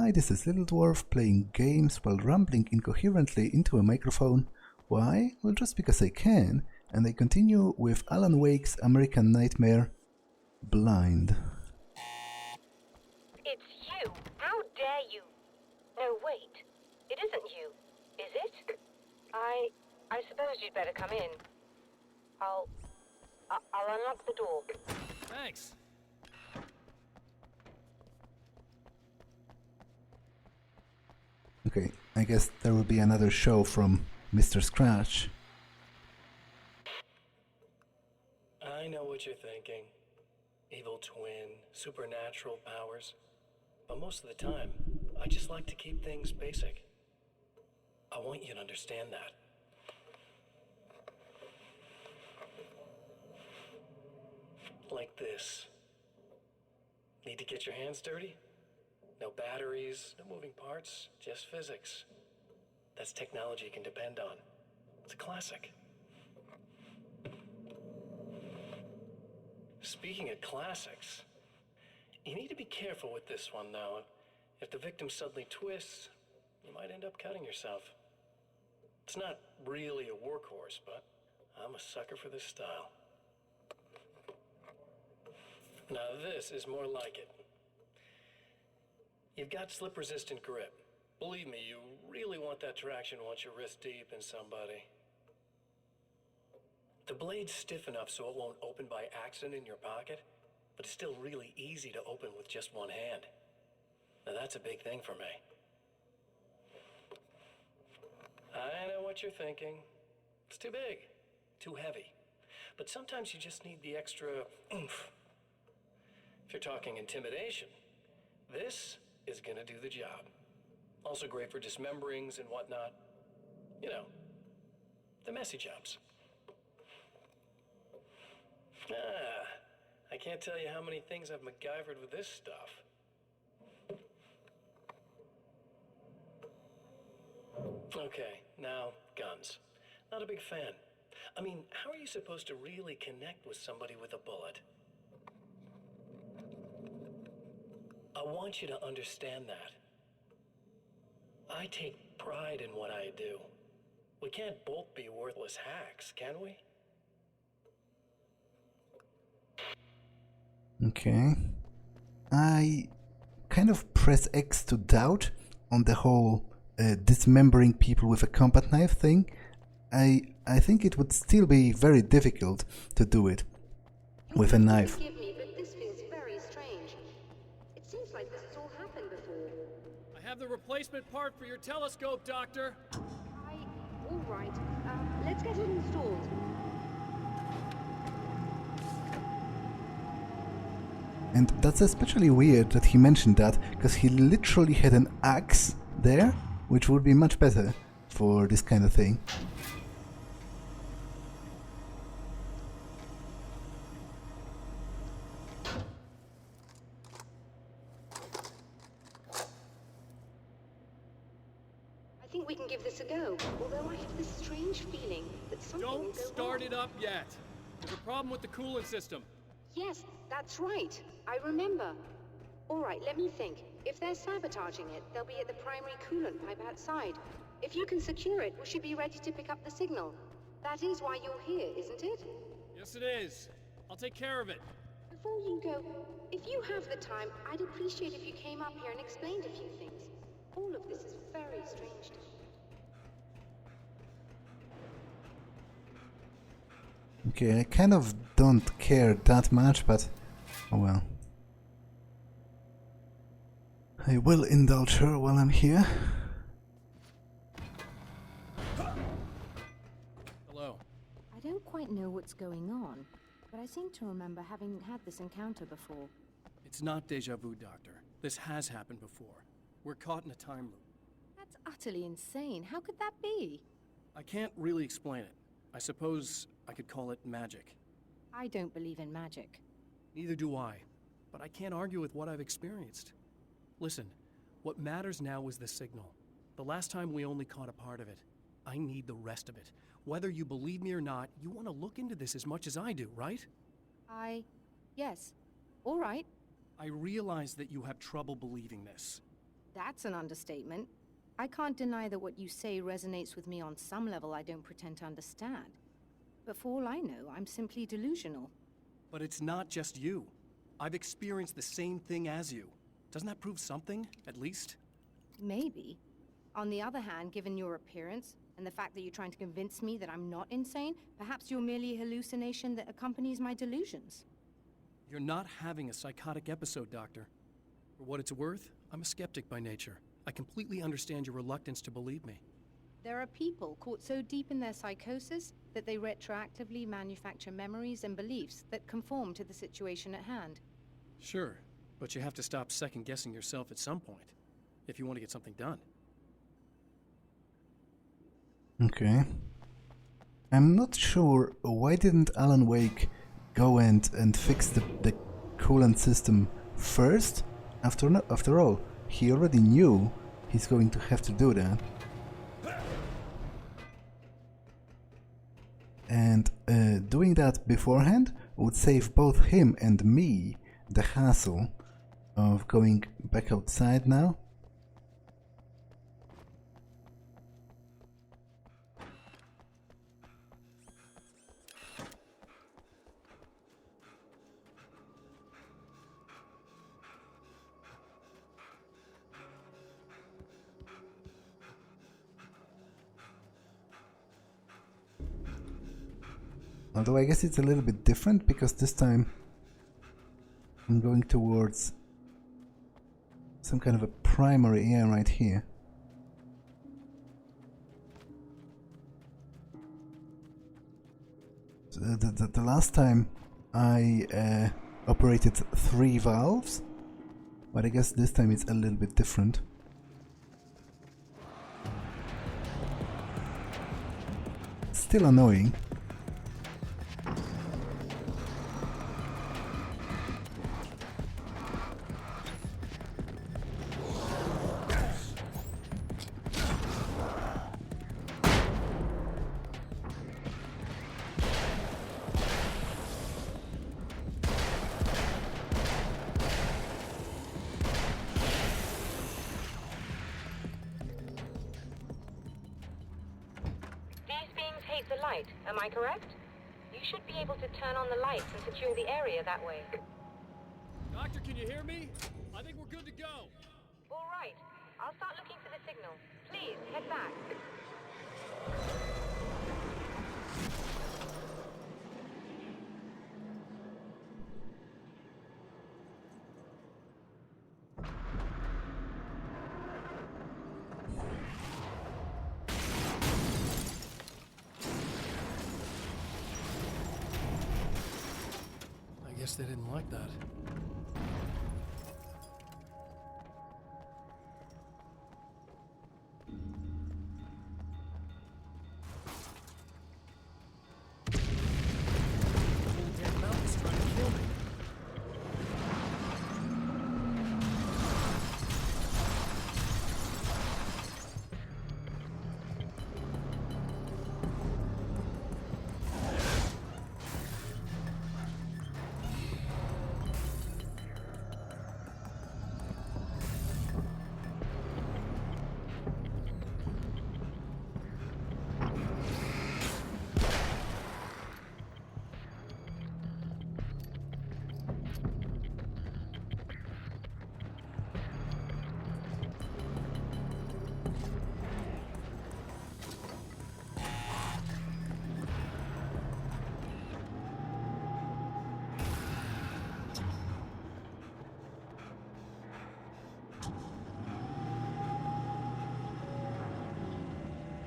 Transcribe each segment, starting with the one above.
Hi, this is Little Dwarf playing games while rambling incoherently into a microphone. Why? Well, just because I can, and I continue with Alan Wake's American Nightmare, Blind. It's you! How dare you! No, wait. It isn't you, is it? I suppose you'd better come in. I'll unlock the door. Thanks. Okay, I guess there will be another show from Mr. Scratch. I know what you're thinking. Evil twin, supernatural powers. But most of the time, I just like to keep things basic. I want you to understand that. Like this. Need to get your hands dirty? No batteries, no moving parts, just physics. That's technology you can depend on. It's a classic. Speaking of classics, you need to be careful with this one, though. If the victim suddenly twists, you might end up cutting yourself. It's not really a workhorse, but I'm a sucker for this style. Now this is more like it. You've got slip-resistant grip. Believe me, you really want that traction once you're wrist deep in somebody. The blade's stiff enough so it won't open by accident in your pocket, but it's still really easy to open with just one hand. Now that's a big thing for me. I know what you're thinking. It's too big, too heavy. But sometimes you just need the extra oomph. If you're talking intimidation, this is gonna do the job. Also great for dismemberings and whatnot. You know, the messy jobs. I can't tell you how many things I've MacGyvered with this stuff. Okay, now guns. Not a big fan. I mean, how are you supposed to really connect with somebody with a bullet? I want you to understand that. I take pride in what I do. We can't both be worthless hacks, can we? Okay. I kind of press X to doubt on the whole dismembering people with a combat knife thing. I think it would still be very difficult to do it with a knife. Forgive me, but this feels very strange. It seems like this has all happened before. I have the replacement part for your telescope, Doctor. All right. Let's get it installed. And that's especially weird that he mentioned that, because he literally had an axe there, which would be much better for this kind of thing. I think we can give this a go, although I have this strange feeling that something will Don't go start wrong. it up yet. There's a problem with the coolant system. Yes, that's right. I remember. All right, let me think. If they're sabotaging it, they'll be at the primary coolant pipe outside. If you can secure it, we should be ready to pick up the signal. That is why you're here, isn't it? Yes, it is. I'll take care of it. Before you go, if you have the time, I'd appreciate if you came up here and explained a few things. All of this is very strange to me. Okay, I kind of don't care that much, but oh well. I will indulge her while I'm here. Hello. I don't quite know what's going on, but I seem to remember having had this encounter before. It's not deja vu, Doctor. This has happened before. We're caught in a time loop. That's utterly insane. How could that be? I can't really explain it. I suppose I could call it magic. I don't believe in magic. Neither do I, but I can't argue with what I've experienced. Listen, what matters now is the signal. The last time we only caught a part of it. I need the rest of it. Whether you believe me or not, you want to look into this as much as I do, right? Yes. All right. I realize that you have trouble believing this. That's an understatement. I can't deny that what you say resonates with me on some level I don't pretend to understand. But for all I know, I'm simply delusional. But it's not just you. I've experienced the same thing as you. Doesn't that prove something, at least? Maybe. On the other hand, given your appearance, and the fact that you're trying to convince me that I'm not insane, perhaps you're merely a hallucination that accompanies my delusions. You're not having a psychotic episode, Doctor. For what it's worth, I'm a skeptic by nature. I completely understand your reluctance to believe me. There are people caught so deep in their psychosis that they retroactively manufacture memories and beliefs that conform to the situation at hand. Sure, but you have to stop second-guessing yourself at some point, if you want to get something done. Okay. I'm not sure why didn't Alan Wake go and fix the coolant system first? After all, he already knew he's going to have to do that. And doing that beforehand would save both him and me the hassle of going back outside now. Although I guess it's a little bit different because this time I'm going towards some kind of a primary air right here. So the last time I operated 3 valves, but I guess this time it's a little bit different. Still annoying. Am I correct? You should be able to turn on the lights and secure the area that way. Doctor, can you hear me? I think we're good to go. All right. I'll start looking for the signal. Please, head back. I guess they didn't like that. Damn mountain's trying to kill me.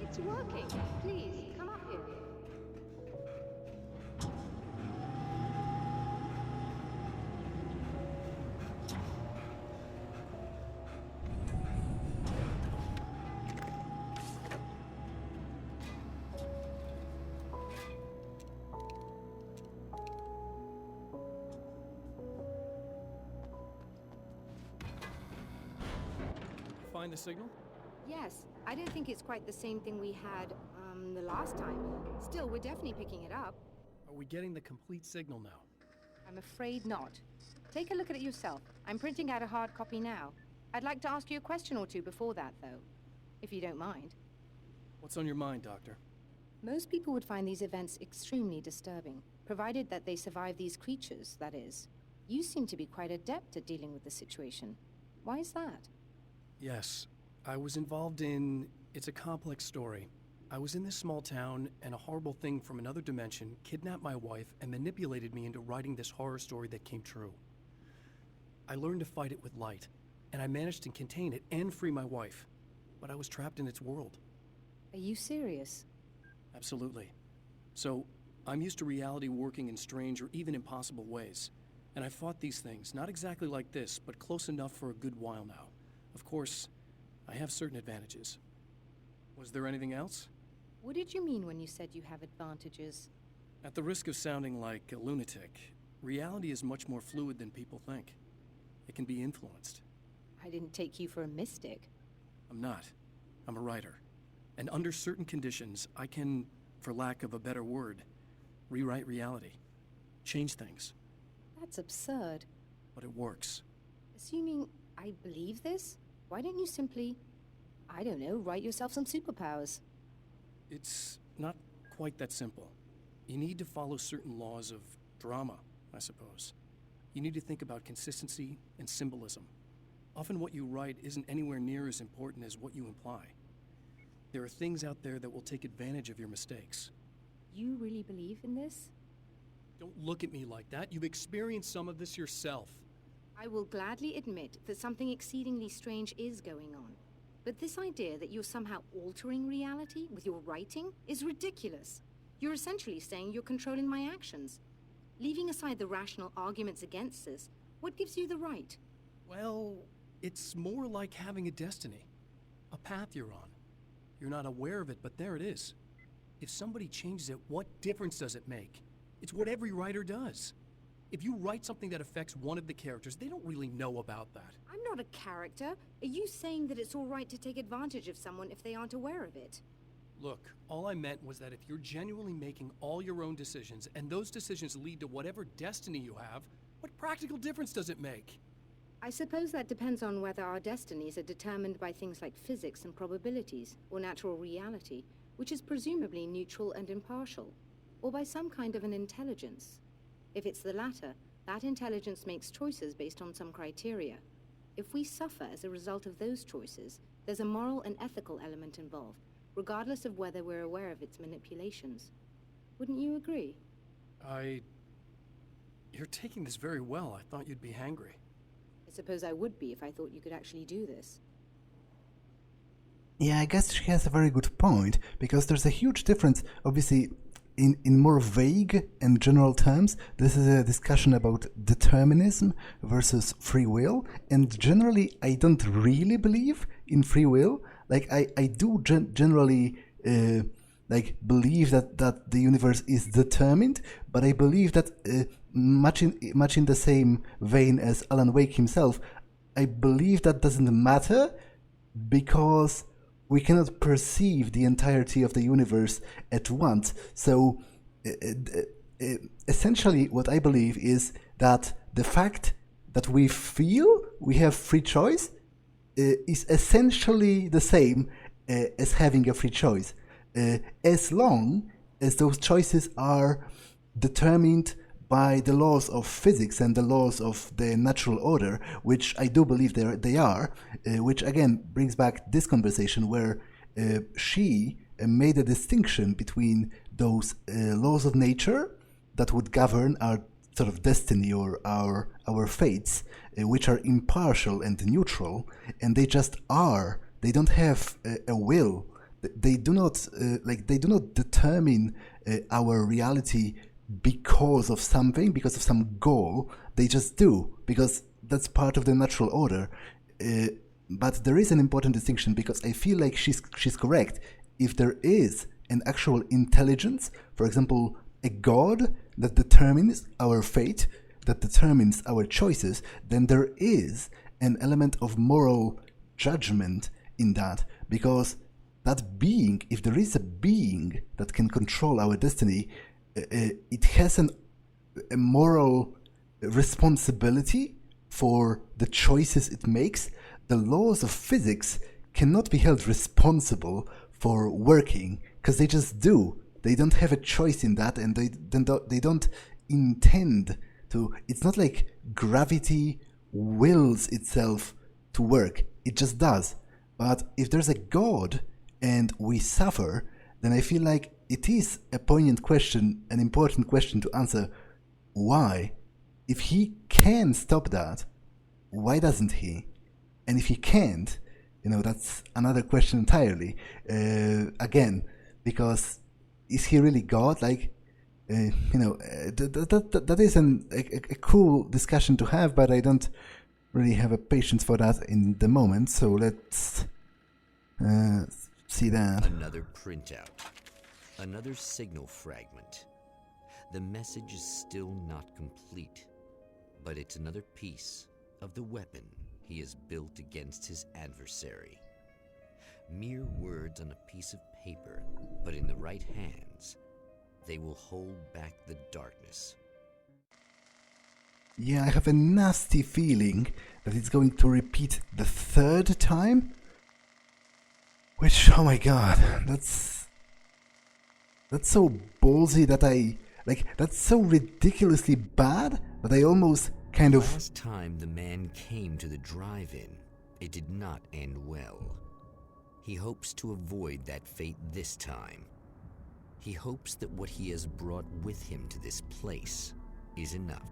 It's working. Please, come up here. Find the signal? Yes. I don't think it's quite the same thing we had, the last time. Still, we're definitely picking it up. Are we getting the complete signal now? I'm afraid not. Take a look at it yourself. I'm printing out a hard copy now. I'd like to ask you a question or two before that, though, if you don't mind. What's on your mind, Doctor? Most people would find these events extremely disturbing, provided that they survive these creatures, that is. You seem to be quite adept at dealing with the situation. Why is that? Yes, I was involved in... It's a complex story. I was in this small town, and a horrible thing from another dimension kidnapped my wife and manipulated me into writing this horror story that came true. I learned to fight it with light, and I managed to contain it and free my wife. But I was trapped in its world. Are you serious? Absolutely. So, I'm used to reality working in strange or even impossible ways. And I fought these things, not exactly like this, but close enough for a good while now. Of course, I have certain advantages. Was there anything else? What did you mean when you said you have advantages? At the risk of sounding like a lunatic, reality is much more fluid than people think. It can be influenced. I didn't take you for a mystic. I'm not. I'm a writer. And under certain conditions, I can, for lack of a better word, rewrite reality. Change things. That's absurd. But it works. Assuming I believe this, why don't you simply, I don't know, write yourself some superpowers? It's not quite that simple. You need to follow certain laws of drama, I suppose. You need to think about consistency and symbolism. Often what you write isn't anywhere near as important as what you imply. There are things out there that will take advantage of your mistakes. You really believe in this? Don't look at me like that. You've experienced some of this yourself. I will gladly admit that something exceedingly strange is going on. But this idea that you're somehow altering reality with your writing is ridiculous. You're essentially saying you're controlling my actions. Leaving aside the rational arguments against this, what gives you the right? Well, it's more like having a destiny. A path you're on. You're not aware of it, but there it is. If somebody changes it, what difference does it make? It's what every writer does. If you write something that affects one of the characters, they don't really know about that. I'm not a character. Are you saying that it's all right to take advantage of someone if they aren't aware of it? Look, all I meant was that if you're genuinely making all your own decisions, and those decisions lead to whatever destiny you have, what practical difference does it make? I suppose that depends on whether our destinies are determined by things like physics and probabilities, or natural reality, which is presumably neutral and impartial, or by some kind of an intelligence. If it's the latter, that intelligence makes choices based on some criteria. If we suffer as a result of those choices, there's a moral and ethical element involved, regardless of whether we're aware of its manipulations. Wouldn't you agree? You're taking this very well. I thought you'd be hangry. I suppose I would be if I thought you could actually do this. Yeah, I guess she has a very good point, because there's a huge difference, obviously, in more vague and general terms. This is a discussion about determinism versus free will, and generally I don't really believe in free will. Like, I do generally believe that the universe is determined, but I believe that much in the same vein as Alan Wake himself, I believe that doesn't matter because we cannot perceive the entirety of the universe at once. So essentially what I believe is that the fact that we feel we have free choice is essentially the same as having a free choice, as long as those choices are determined by the laws of physics and the laws of the natural order, which I do believe they are, which again brings back this conversation where she made a distinction between those laws of nature that would govern our sort of destiny or our fates, which are impartial and neutral, and they just are. They don't have a will. They do not determine our reality because of something, because of some goal. They just do, because that's part of the natural order. But there is an important distinction, because I feel like she's correct. If there is an actual intelligence, for example, a god that determines our fate, that determines our choices, then there is an element of moral judgment in that, because that being, if there is a being that can control our destiny, it has a moral responsibility for the choices it makes the laws of physics cannot be held responsible for working, because they just do. They don't have a choice in that, and they don't intend to. It's not like gravity wills itself to work. It just does. But if there's a God and we suffer, then I feel like it is a poignant question, an important question to answer. Why? If he can stop that, why doesn't he? And if he can't, that's another question entirely. Again, because is he really God? Like, that is a cool discussion to have, but I don't really have a patience for that in the moment. So let's see that. Another printout. Another signal fragment. The message is still not complete, but it's another piece of the weapon he has built against his adversary. Mere words on a piece of paper, but in the right hands, they will hold back the darkness. Yeah, I have a nasty feeling that it's going to repeat the third time. Which, oh my god, that's so ballsy that that's so ridiculously bad that I almost kind of... Last time the man came to the drive-in, it did not end well. He hopes to avoid that fate this time. He hopes that what he has brought with him to this place is enough.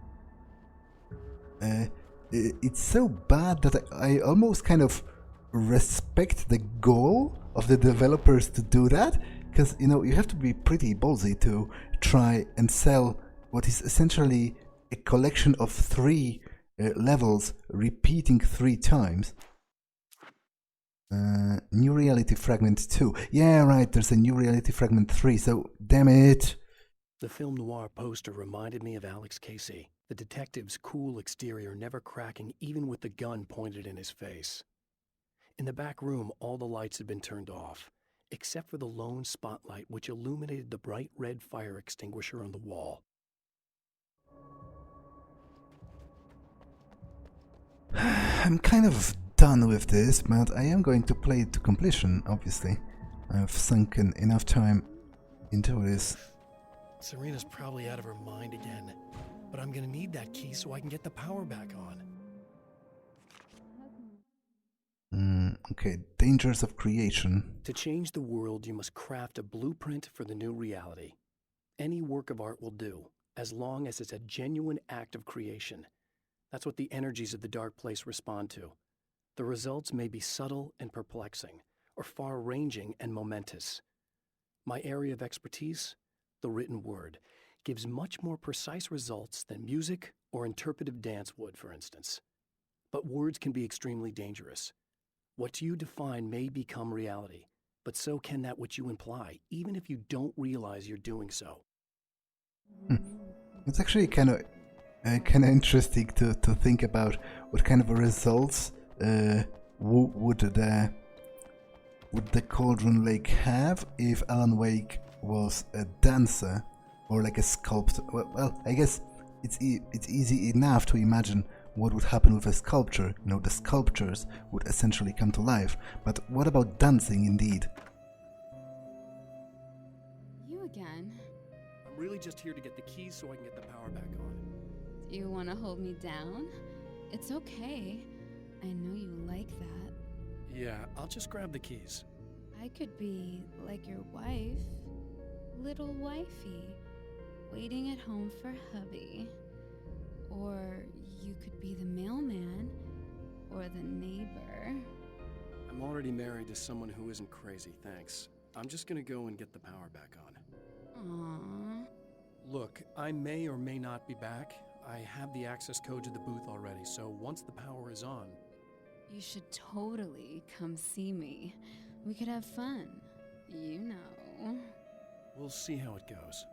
It's so bad that I almost kind of respect the goal of the developers to do that, because you have to be pretty ballsy to try and sell what is essentially a collection of 3 levels repeating 3 times. New reality fragment 2. Yeah, right, there's a new reality fragment 3, so damn it. The film noir poster reminded me of Alex Casey, the detective's cool exterior never cracking even with the gun pointed in his face. In the back room, all the lights had been turned off, except for the lone spotlight which illuminated the bright red fire extinguisher on the wall. I'm kind of done with this, but I am going to play it to completion, obviously. I've sunken enough time into this. Serena's probably out of her mind again, but I'm gonna need that key so I can get the power back on. Okay, dangers of creation. To change the world, you must craft a blueprint for the new reality. Any work of art will do, as long as it's a genuine act of creation. That's what the energies of the dark place respond to. The results may be subtle and perplexing, or far-ranging and momentous. My area of expertise, the written word, gives much more precise results than music or interpretive dance would, for instance. But words can be extremely dangerous. What you define may become reality, but so can that which you imply, even if you don't realize you're doing so. It's actually kind of interesting to think about what kind of results would the Cauldron Lake have if Alan Wake was a dancer or like a sculptor. Well, I guess it's easy enough to imagine what would happen with a sculpture. The sculptures would essentially come to life. But what about dancing, indeed? You again? I'm really just here to get the keys so I can get the power back on. Do you want to hold me down? It's okay. I know you like that. Yeah, I'll just grab the keys. I could be like your wife, little wifey, waiting at home for hubby. Or you could be the mailman, or the neighbor. I'm already married to someone who isn't crazy, thanks. I'm just gonna go and get the power back on. Aww. Look, I may or may not be back. I have the access code to the booth already, so once the power is on... You should totally come see me. We could have fun. You know. We'll see how it goes.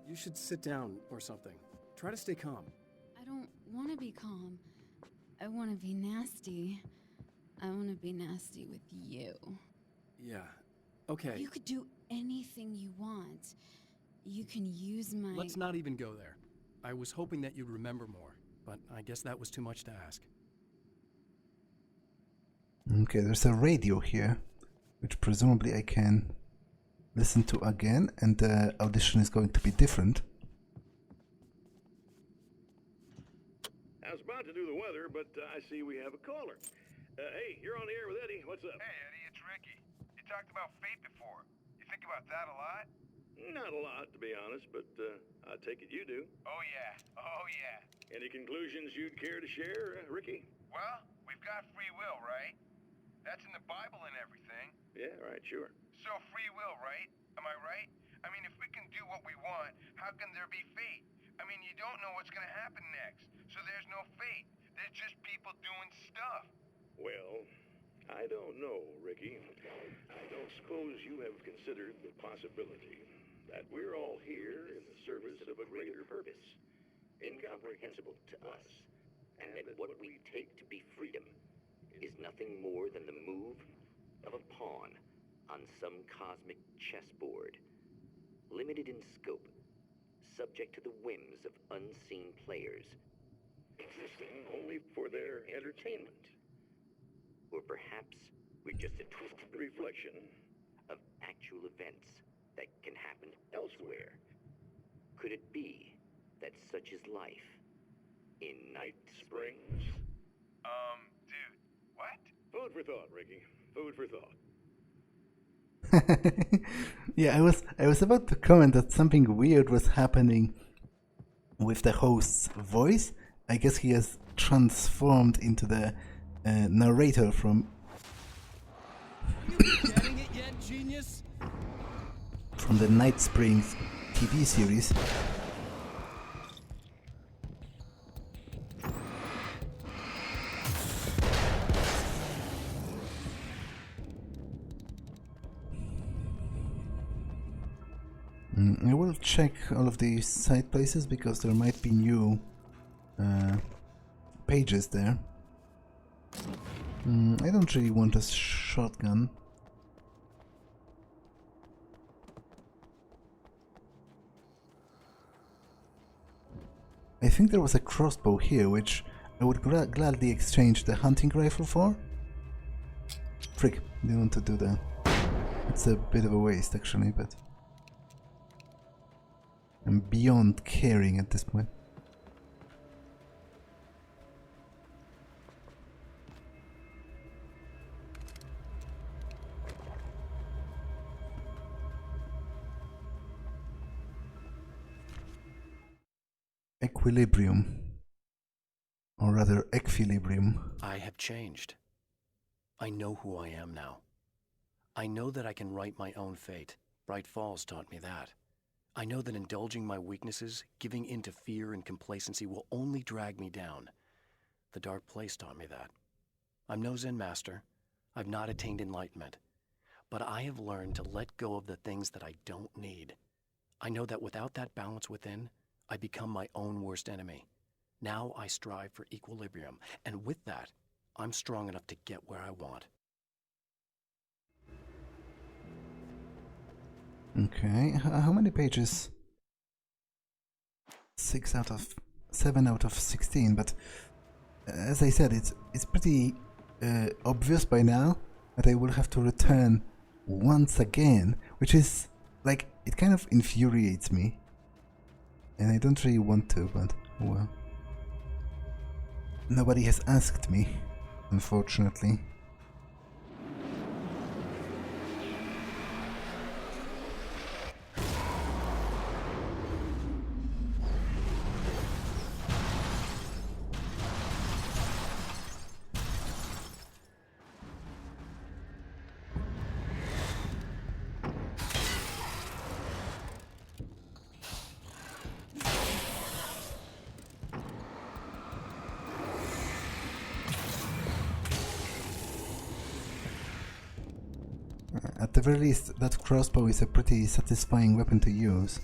You should sit down or something. Try to stay calm. I don't want to be calm. I want to be nasty. I want to be nasty with you. Yeah, okay. You could do anything you want. You can use my... Let's not even go there. I was hoping that you'd remember more, but I guess that was too much to ask. Okay, there's a radio here, which presumably I can listen to again, and the audition is going to be different. I was about to do the weather, but I see we have a caller. Hey, you're on the air with Eddie. What's up? Hey, Eddie, it's Ricky. You talked about fate before. You think about that a lot? Not a lot, to be honest, but I take it you do. Oh, yeah. Oh, yeah. Any conclusions you'd care to share, Ricky? Well, we've got free will, right? That's in the Bible and everything. Yeah, right, sure. So free will, right? Am I right? I mean, if we can do what we want, how can there be fate? I mean, you don't know what's gonna happen next, so there's no fate. There's just people doing stuff. Well, I don't know, Ricky. I don't suppose you have considered the possibility that we're all here in the service of a greater purpose, incomprehensible to us, And that what we take to be freedom is nothing more than the move of a pawn on some cosmic chessboard, limited in scope, subject to the whims of unseen players, existing only for their entertainment. or perhaps we're just a twisted Reflection of actual events that can happen elsewhere. Could it be that such is life in Night Springs. Dude, what? Food for thought, Ricky. Food for thought. Yeah, I was about to comment that something weird was happening with the host's voice. I guess he has transformed into the narrator from Getting it yet, genius? from the Night Springs TV series. I will check all of the side places because there might be new pages there. I don't really want a shotgun. I think there was a crossbow here, which I would gladly exchange the hunting rifle for. Frick, didn't want to do that. It's a bit of a waste actually, but I'm beyond caring at this point. Equilibrium. Or rather, equilibrium. I have changed. I know who I am now. I know that I can write my own fate. Bright Falls taught me that. I know that indulging my weaknesses, giving in to fear and complacency will only drag me down. The Dark Place taught me that. I'm no Zen master. I've not attained enlightenment. But I have learned to let go of the things that I don't need. I know that without that balance within, I become my own worst enemy. Now I strive for equilibrium, and with that, I'm strong enough to get where I want. Okay, how many pages? 7 out of 16, but as I said, it's pretty obvious by now that I will have to return once again, which is, like, it kind of infuriates me. And I don't really want to, but, well. Nobody has asked me, unfortunately. At the very least, that crossbow is a pretty satisfying weapon to use.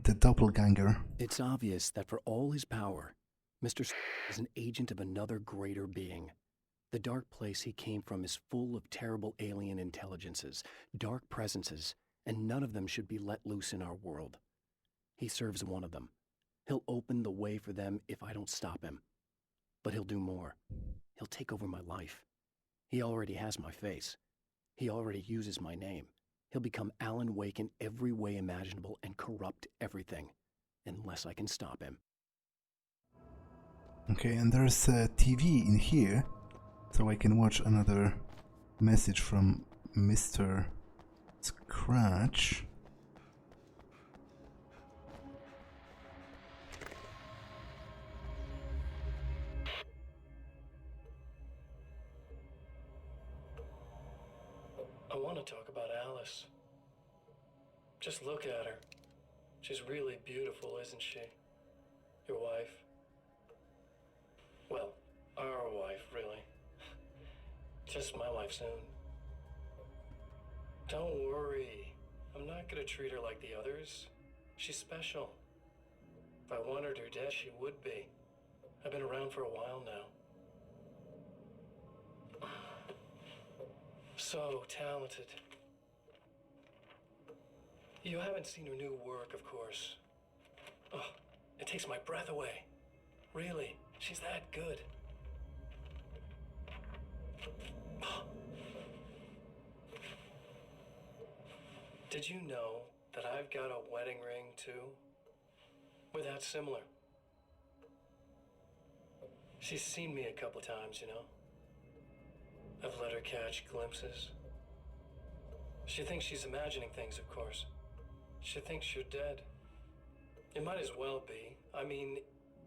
The doppelganger. It's obvious that for all his power, Mr. is an agent of another greater being. The dark place he came from is full of terrible alien intelligences, dark presences, and none of them should be let loose in our world. He serves one of them, He'll open the way for them if I don't stop him. But he'll do more. He'll take over my life. He already has my face. He already uses my name. He'll become Alan Wake in every way imaginable and corrupt everything, unless I can stop him. Okay, and there's a TV in here, so I can watch another message from Mr. Scratch. I want to talk about Alice. Just look at her. She's really beautiful, isn't she? Your wife. Well, our wife, really. Just my wife soon. Don't worry. I'm not gonna treat her like the others. She's special. If I wanted her dead, she would be. I've been around for a while now. So talented. You haven't seen her new work, of course. Oh, it takes my breath away. Really, she's that good. Did you know that I've got a wedding ring, too? We're that similar. She's seen me a couple times, you know. I've let her catch glimpses. She thinks she's imagining things, of course. She thinks you're dead. It might as well be. I mean,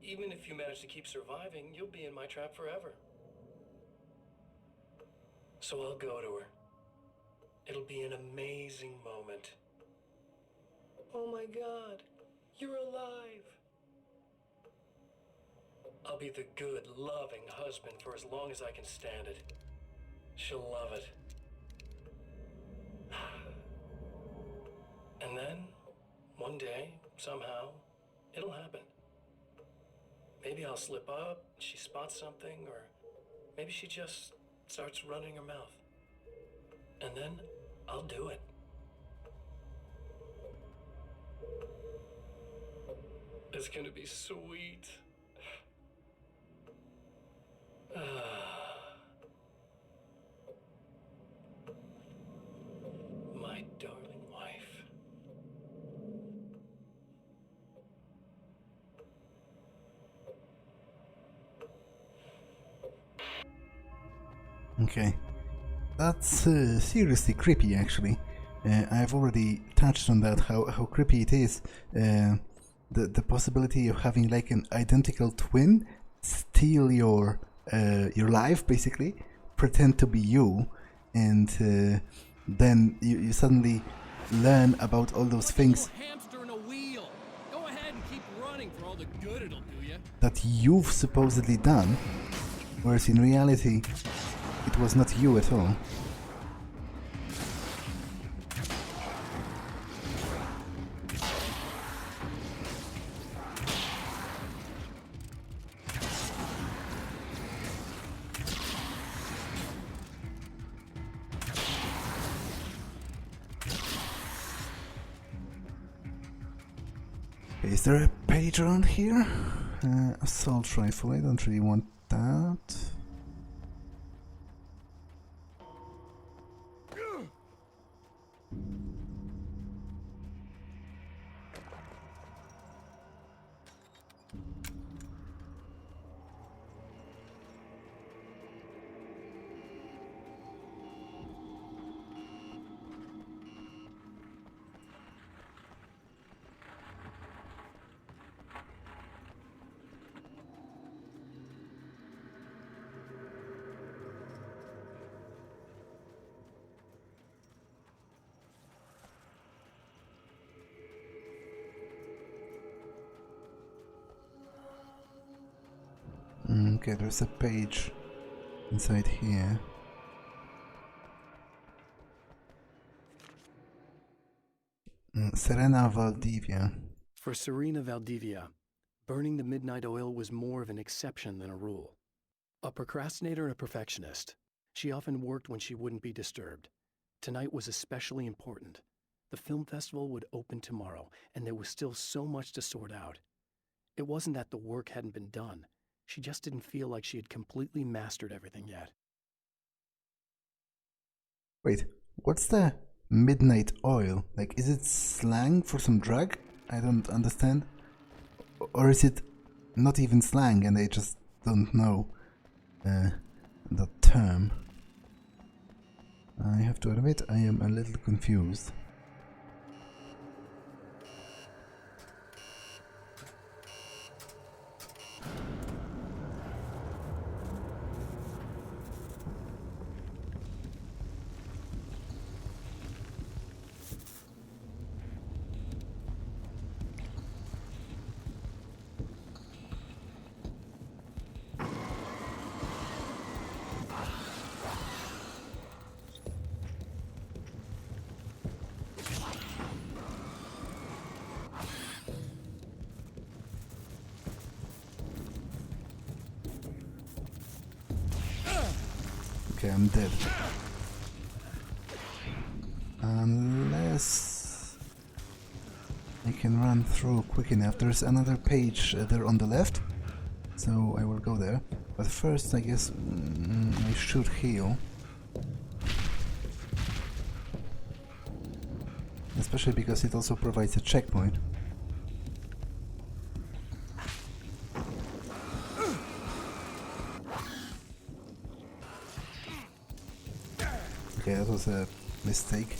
even if you manage to keep surviving, you'll be in my trap forever. So I'll go to her. It'll be an amazing moment. Oh my God, you're alive. I'll be the good, loving husband for as long as I can stand it. She'll love it. And then, one day, somehow, it'll happen. Maybe I'll slip up, she spots something, or maybe she just starts running her mouth. And then, I'll do it. It's gonna be sweet. My darling wife. Okay. That's seriously creepy, actually. I've already touched on that, how creepy it is. The possibility of having like an identical twin steal your life, basically, pretend to be you, and then you suddenly learn about all those things Hamster in a wheel. Go ahead and keep running for all the good it'll do you. that you've supposedly done, whereas in reality, it was not you at all. Is there a page around here? Assault rifle, I don't really want that. Okay, there's a page inside here. Serena Valdivia. For Serena Valdivia, burning the midnight oil was more of an exception than a rule. A procrastinator and a perfectionist, she often worked when she wouldn't be disturbed. Tonight was especially important. The film festival would open tomorrow, and there was still so much to sort out. It wasn't that the work hadn't been done. She just didn't feel like she had completely mastered everything yet. Wait, what's the midnight oil? Like, is it slang for some drug? I don't understand. Or is it not even slang and they just don't know the term? I have to admit, I am a little confused. Okay, I'm dead. Unless I can run through quick enough. There's another page there on the left, so I will go there. But first, I guess I should heal. Especially because it also provides a checkpoint. Okay, that was a mistake.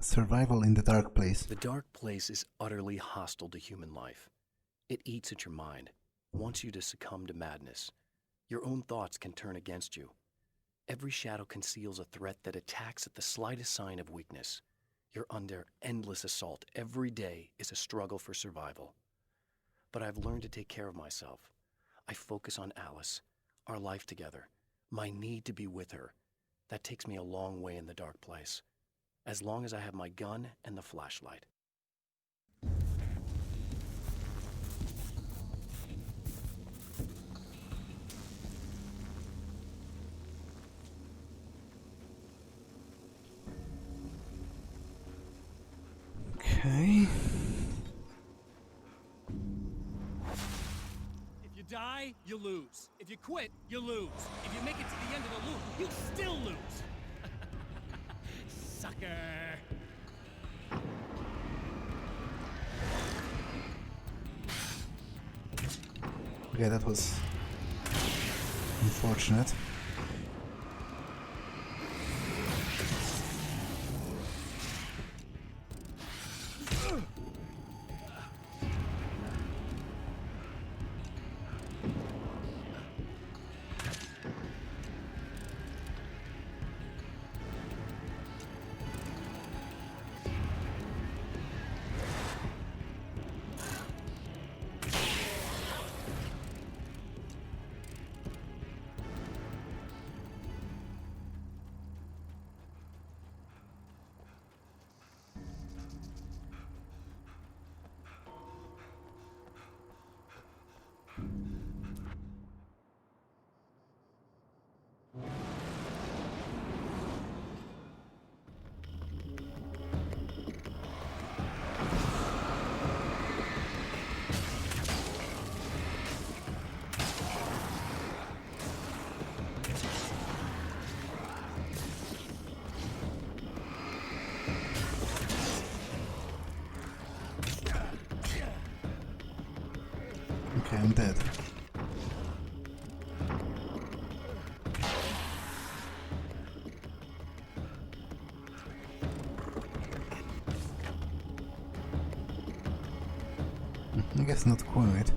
Survival in the dark place. The dark place is utterly hostile to human life. It eats at your mind, wants you to succumb to madness. Your own thoughts can turn against you. Every shadow conceals a threat that attacks at the slightest sign of weakness. You're under endless assault. Every day is a struggle for survival. But I've learned to take care of myself. I focus on Alice, our life together, my need to be with her. That takes me a long way in the dark place, as long as I have my gun and the flashlight. Okay. If you die, you lose. If you quit, you lose. If you make it to the end of the loop, you still lose. Sucker. Okay, that was unfortunate. Okay, I'm dead. I guess not quite.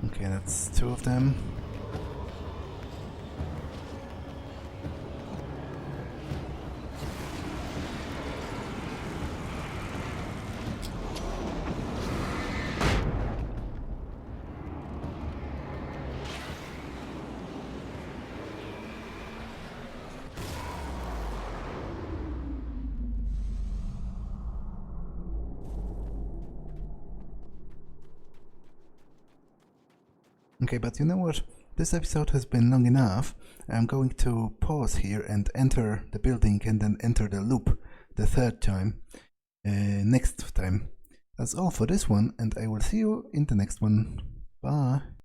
Okay, that's 2 of them. Okay, but you know what? This episode has been long enough. I'm going to pause here and enter the building and then enter the loop the 3rd time. Next time. That's all for this one, and I will see you in the next one. Bye!